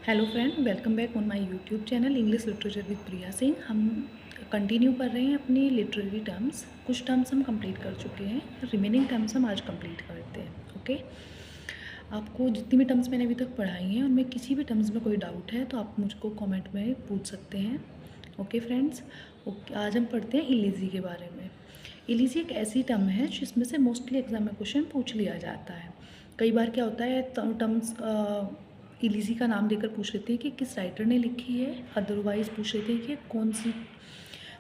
Hello friend, welcome back on my YouTube channel English literature with Priya Singh. हम continue कर रहे हैं अपनी लिटरेरी टर्म्स। कुछ टर्म्स हम कंप्लीट कर चुके हैं, रिमेनिंग टर्म्स हम आज कंप्लीट करते हैं। ओके, आपको जितनी भी टर्म्स मैंने अभी तक पढ़ाई हैं उनमें किसी भी टर्म्स में कोई डाउट है तो आप मुझको कमेंट में पूछ सकते हैं। ओके फ्रेंड्स, ओके, आज हम पढ़ते हैं इलीजी के बारे में। इलीजी एक ऐसी टर्म है जिसमें से मोस्टली एग्जाम में क्वेश्चन पूछ लिया जाता है। कई बार क्या होता है, टर्म्स इलीजी का नाम देकर पूछ लेते हैं कि किस राइटर ने लिखी है, अदरवाइज पूछ लेते हैं कि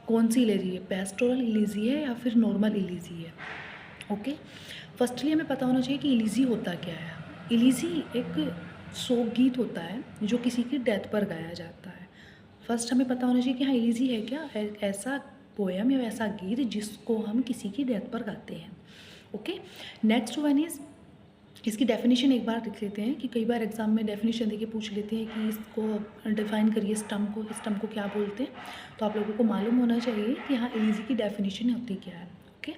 कौन सी इलीजी है, पेस्टोरल इलीजी है या फिर नॉर्मल इलीजी है। ओके, फर्स्टली हमें पता होना चाहिए कि इलीजी होता क्या है। इलीजी एक शोक गीत होता है जो किसी की डेथ पर गाया जाता है। फर्स्ट हमें पता होना चाहिए कि हाँ, इलीजी है क्या, ऐसा पोएम या ऐसा गीत जिसको हम किसी की डेथ पर गाते हैं। ओके, नेक्स्ट वन इज़, इसकी डेफिनेशन एक बार लिख लेते हैं कि कई बार एग्जाम में डेफिनेशन देके पूछ लेते हैं कि इसको डिफाइन करिए, इस टर्म को क्या बोलते हैं। तो आप लोगों को मालूम होना चाहिए कि हाँ, इलीजी की डेफिनेशन होती क्या है। ओके,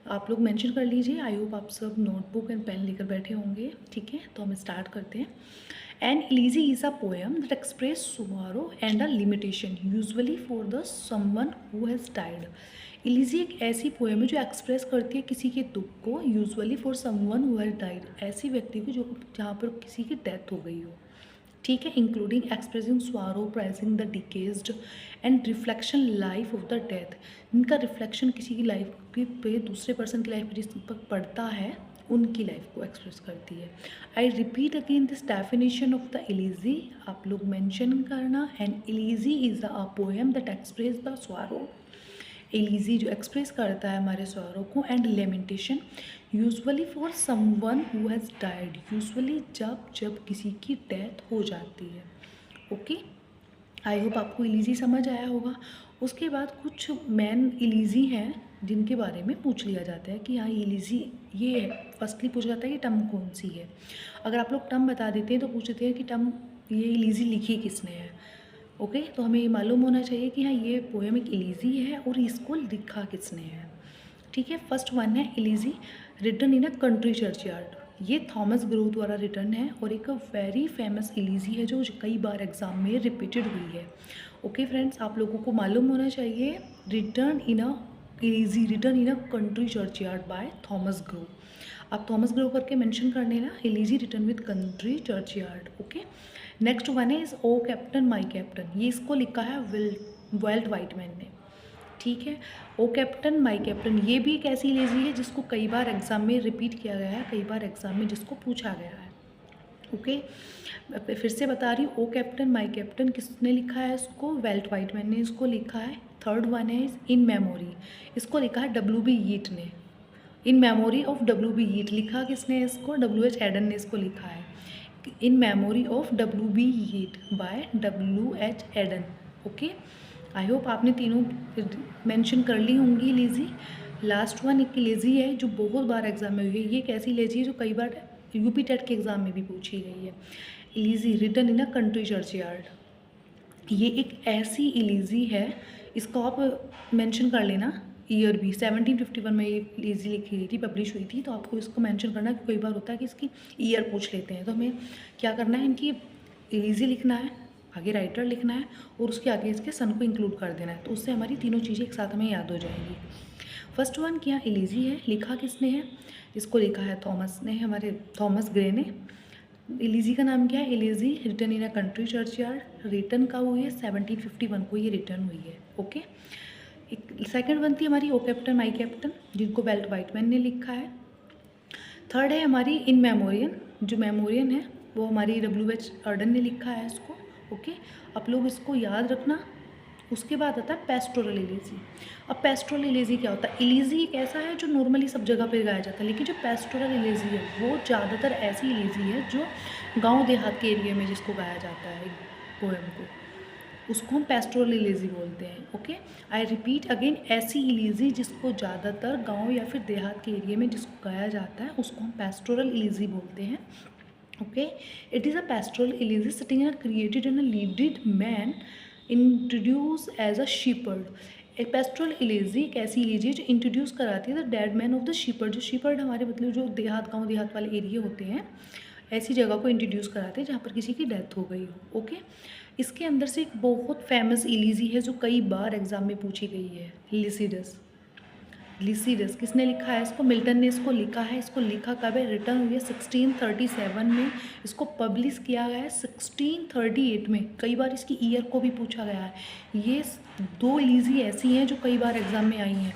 आप लोग मेंशन कर लीजिए। आई होप आप सब नोटबुक एंड पेन लेकर बैठे होंगे। ठीक है, तो हम स्टार्ट करते हैं। An elegy is a poem that express sorrow and a limitation usually for the someone who has died. Elegy एक ऐसी पोएम है जो एक्सप्रेस करती है किसी के दुख को, usually for someone who has died, ऐसी व्यक्ति को जो जहाँ पर किसी की डेथ हो गई हो। ठीक है, including expressing sorrow, praising the deceased and reflection life of the death. इनका रिफ्लेक्शन किसी की लाइफ की पे, दूसरे पर्सन की लाइफ पे जिस पर पड़ता है उनकी लाइफ को एक्सप्रेस करती है। I repeat again this definition of the elegy, आप लोग मेंशन करना। And elegy is a poem that express the sorrow, elegy जो एक्सप्रेस करता है हमारे स्वारों को, and lamentation usually for someone who has died, usually जब किसी की डेथ हो जाती है। ओके, आई होप आपको इलीजी समझ आया होगा। उसके बाद कुछ मेन इलीजी हैं जिनके बारे में पूछ लिया जाता है कि हाँ, इलीजी ये है। फर्स्टली पूछा जाता है कि टर्म कौन सी है। अगर आप लोग टर्म बता देते हैं तो पूछते हैं कि टर्म ये इलीजी लिखी किसने है। ओके, तो हमें ये मालूम होना चाहिए कि हाँ, ये पोएम एक इलीजी है और इसको लिखा किसने है। ठीक है, फर्स्ट वन है elegy written in a country churchyard. ये थॉमस ग्रो द्वारा रिटर्न है और एक वेरी फेमस इलीजी है जो कई बार एग्जाम में रिपीटेड हुई है। ओके फ्रेंड्स, आप लोगों को मालूम होना चाहिए, written in a elegy written in a country churchyard by Thomas Gray. आप थॉमस ग्रो करके मेंशन कर लेना, elegy written with country churchyard. Okay, next one है is O captain my captain. ये इसको लिखा है वेल्ट वाइटमैन ने। ठीक है, ओ कैप्टन माई कैप्टन ये भी एक ऐसी इलीजी है जिसको कई बार एग्जाम में रिपीट किया गया है, कई बार एग्जाम में जिसको पूछा गया है। ओके, फिर से बता रही हूँ, ओ कैप्टन माई कैप्टन किसने लिखा है इसको, वेल्ट वाइटमैन ने इसको लिखा है। थर्ड वन है इन मेमोरी, इसको लिखा है W.B. यीट ने। इन मेमोरी ऑफ W.B. यीट लिखा किसने है इसको, W.H. एडन ने इसको लिखा है। In memory of W.B. Yeats by W.H. Auden. Okay, I hope आपने तीनों मेंशन कर ली होंगी इलीजी। लास्ट वन एक इलीजी है जो बहुत बार एग्जाम में हुई है। ये एक ऐसी इलीजी है जो कई बार यूपी टेट के एग्जाम में भी पूछी गई है। Elegy written in a country churchyard, ये एक ऐसी इलीजी है, इसको आप मेंशन कर लेना। ईयर भी 1751 में ये इलीजी लिखी गई थी, पब्लिश हुई थी। तो आपको इसको मेंशन करना कि कई बार होता है कि इसकी ईयर पूछ लेते हैं, तो हमें क्या करना है, इनकी इलीजी लिखना है, आगे राइटर लिखना है और उसके आगे इसके सन को इंक्लूड कर देना है। तो उससे हमारी तीनों चीज़ें एक साथ हमें याद हो जाएंगी। फर्स्ट वन क्या इलीजी है, लिखा किसने है, इसको लिखा है थॉमस ने, हमारे थॉमस ग्रे ने। इलीजी का नाम क्या है, elegy written in a country churchyard. Written कब हुई है, 1751 को ये रिटर्न हुई है। ओके, एक सेकंड वन थी हमारी ओ कैप्टन माई कैप्टन, जिनको वेल्ट वाइटमैन ने लिखा है। थर्ड है हमारी इन मेमोरियन, जो मेमोरियन है वो हमारी W.H. एडन ने लिखा है इसको। ओके, आप लोग इसको याद रखना। उसके बाद आता है पेस्टोरल इलीजी। अब पेस्टोरल इलीजी क्या होता है, इलीजी एक ऐसा है जो नॉर्मली सब जगह पे गाया जाता है, लेकिन जो पेस्टोरल इलीजी है वो ज़्यादातर ऐसी इलीजी है जो गांव देहात के एरिया में जिसको गाया जाता है पोएम को, उसको हम पेस्टोरल इलीजी बोलते हैं। ओके, आई रिपीट अगेन, ऐसी इलीजी जिसको ज़्यादातर गांव या फिर देहात के एरिया में जिसको गाया जाता है उसको हम पेस्टोरल इलीजी बोलते हैं। Okay, it is a pastoral elegy sitting in created in a leaded man introduce as a shepherd. एक पेस्टोरल इलीजी एक ऐसी इलीजी है जो इंट्रोड्यूस कराती है the dead man of the shepherd. जो शीपर्ड हमारे मतलब जो देहात गाँव देहात वाले एरिया होते हैं, ऐसी जगह को इंट्रोड्यूस कराते हैं जहाँ पर किसी की डेथ हो गई हो। ओके, इसके अंदर से एक बहुत फेमस इलीजी है जो कई बार एग्जाम में पूछी गई है, लिसिडस। लिसिडस किसने लिखा है इसको? मिल्टन ने इसको लिखा है। इसको लिखा कब है? रिटर्न हुई है 1637 में। इसको पब्लिश किया गया है 1638 में। कई बार इसकी ईयर को भी पूछा गया है। ये दो इलीजी ऐसी हैं जो कई बार एग्जाम में आई हैं।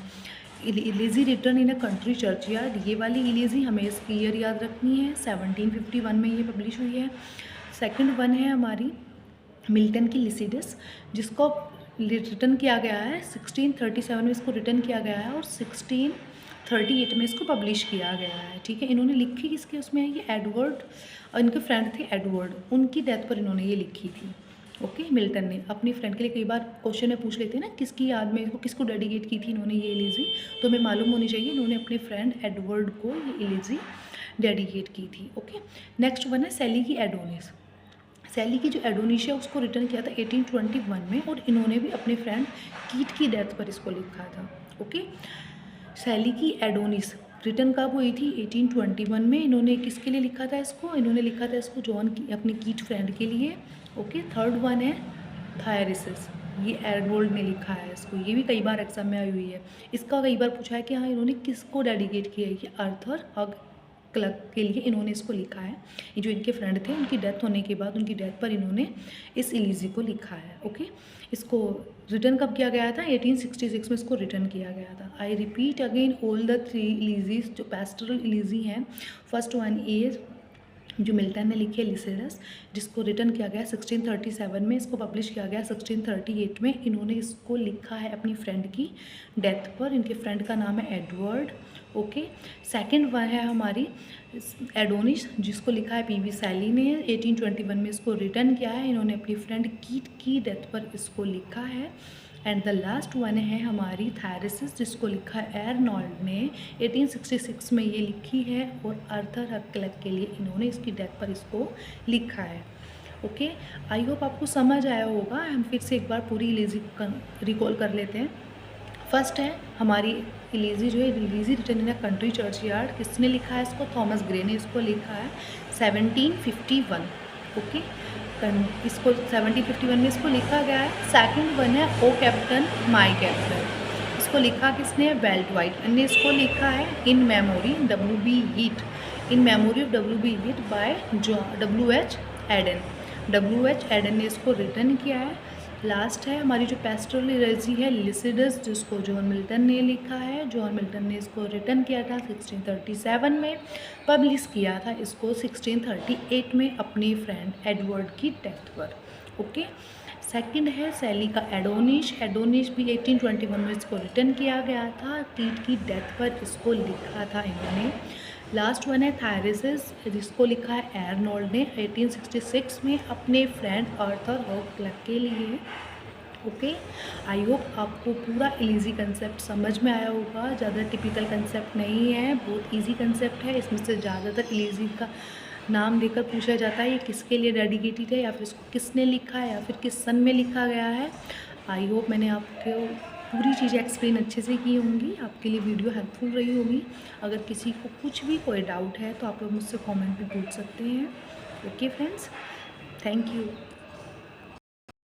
Elegy written in a country churchyard, ये वाली इलीजी हमें इसकी ईयर याद रखनी है, 1751 में ये पब्लिश हुई है। सेकंड वन है हमारी मिल्टन की लिसिडस, जिसको रिटर्न किया गया है 1637 में, इसको रिटर्न किया गया है और 1638 में इसको पब्लिश किया गया है। ठीक है, इन्होंने लिखी किसके उसमें है? ये एडवर्ड और इनके फ्रेंड थे एडवर्ड, उनकी डेथ पर इन्होंने ये लिखी थी। ओके, मिल्टन ने अपनी फ्रेंड के लिए, कई बार क्वेश्चन में पूछ लेते हैं ना किसकी याद में, इसको किसको डेडिकेट की थी इन्होंने ये इलीजी, तो हमें मालूम होनी चाहिए इन्होंने अपने फ्रेंड एडवर्ड को ये इलीजी डेडिकेट की थी। ओके, नेक्स्ट वन है सेली की एडोनिस। सेली की जो एडोनिस है उसको रिटर्न किया था 1821 में और इन्होंने भी अपने फ्रेंड कीट की डेथ पर इसको लिखा था। ओके, सेली की एडोनिस रिटर्न कब हुई थी? 1821 में। इन्होंने किसके लिए लिखा था इसको? इन्होंने लिखा था इसको जॉन की, अपने कीट फ्रेंड के लिए। ओके, थर्ड वन है थायरिसिस, ये एडवर्ड ने लिखा है इसको, ये भी कई बार एग्जाम में आई हुई है। इसका कई बार पूछा है कि हाँ इन्होंने किसको डेडिकेट किया है, ये आर्थर हग क्लर्क के लिए इन्होंने इसको लिखा है। ये जो इनके फ्रेंड थे उनकी डेथ होने के बाद उनकी डेथ पर इन्होंने इस इलीजी को लिखा है। ओके, इसको रिटर्न कब किया गया था? 1866 में इसको रिटर्न किया गया था। I repeat again all the three elegies जो पैस्टोरल इलीजी हैं। फर्स्ट वन इज जो मिल्टन ने लिखी है लिसिडस, जिसको रिटर्न किया गया 1637 में, इसको पब्लिश किया गया 1638 में। इन्होंने इसको लिखा है अपनी फ्रेंड की डेथ पर, इनके फ्रेंड का नाम है एडवर्ड। ओके, सेकंड वन है हमारी एडोनिस, जिसको लिखा है पीवी सैली ने, 1821 में इसको रिटर्न किया है। इन्होंने अपनी फ्रेंड कीट की डेथ पर इसको लिखा है। एंड द लास्ट वन है हमारी थायरिसिस, जिसको लिखा है एर्नॉल्ड ने, 1866 में ये लिखी है और आर्थर हग क्लर्क के लिए इन्होंने इसकी डेथ पर इसको लिखा है। ओके, आई होप आपको समझ आया होगा। हम फिर से एक बार पूरी इलीजी रिकॉल कर लेते हैं। फर्स्ट है हमारी इलीजी जो है elegy written in a country churchyard, किसने लिखा है इसको? थॉमस ग्रे ने इसको लिखा है 1751। ओके, इसको 1751 में इसको लिखा गया है। सेकंड वन है ओ कैप्टन माय कैप्टन, इसको लिखा किसने? वेल्ट वाइट ने इसको लिखा है in memory W.B. Yeats, in memory of W.B. Yeats by W.H. Auden. W.H. Auden ने इसको रिटर्न किया है। लास्ट है हमारी जो पैस्टोरल इलीजी है लिसिडस, जिसको जॉन मिल्टन ने लिखा है। जॉन मिल्टन ने इसको रिटर्न किया था 1637 में, पब्लिश किया था इसको 1638 में अपनी फ्रेंड एडवर्ड की डेथ पर। ओके, सेकंड है सेली का एडोनिस। एडोनिस भी 1821 में इसको रिटर्न किया गया था, कीट की डेथ पर इसको लिखा था इन्होंने। लास्ट वन है थायरिसिस, जिसको लिखा है एर्नॉल्ड ने 1866 में अपने फ्रेंड आर्थर हग क्लर्क के लिए। ओके, आई होप आपको पूरा इलीजी कंसेप्ट समझ में आया होगा। ज़्यादा टिपिकल कंसेप्ट नहीं है, बहुत इजी कंसेप्ट है। इसमें से ज़्यादातर इलीजी का नाम देकर पूछा जाता है ये किसके लिए डेडिकेटेड है, या फिर इसको किसने लिखा है, या फिर किस सन में लिखा गया है। आई होप मैंने आपको पूरी चीज़ें एक्सप्लेन अच्छे से की होंगी, आपके लिए वीडियो हेल्पफुल रही होगी। अगर किसी को कुछ भी कोई डाउट है तो आप लोग मुझसे कमेंट में पूछ सकते हैं। Okay friends, thank you.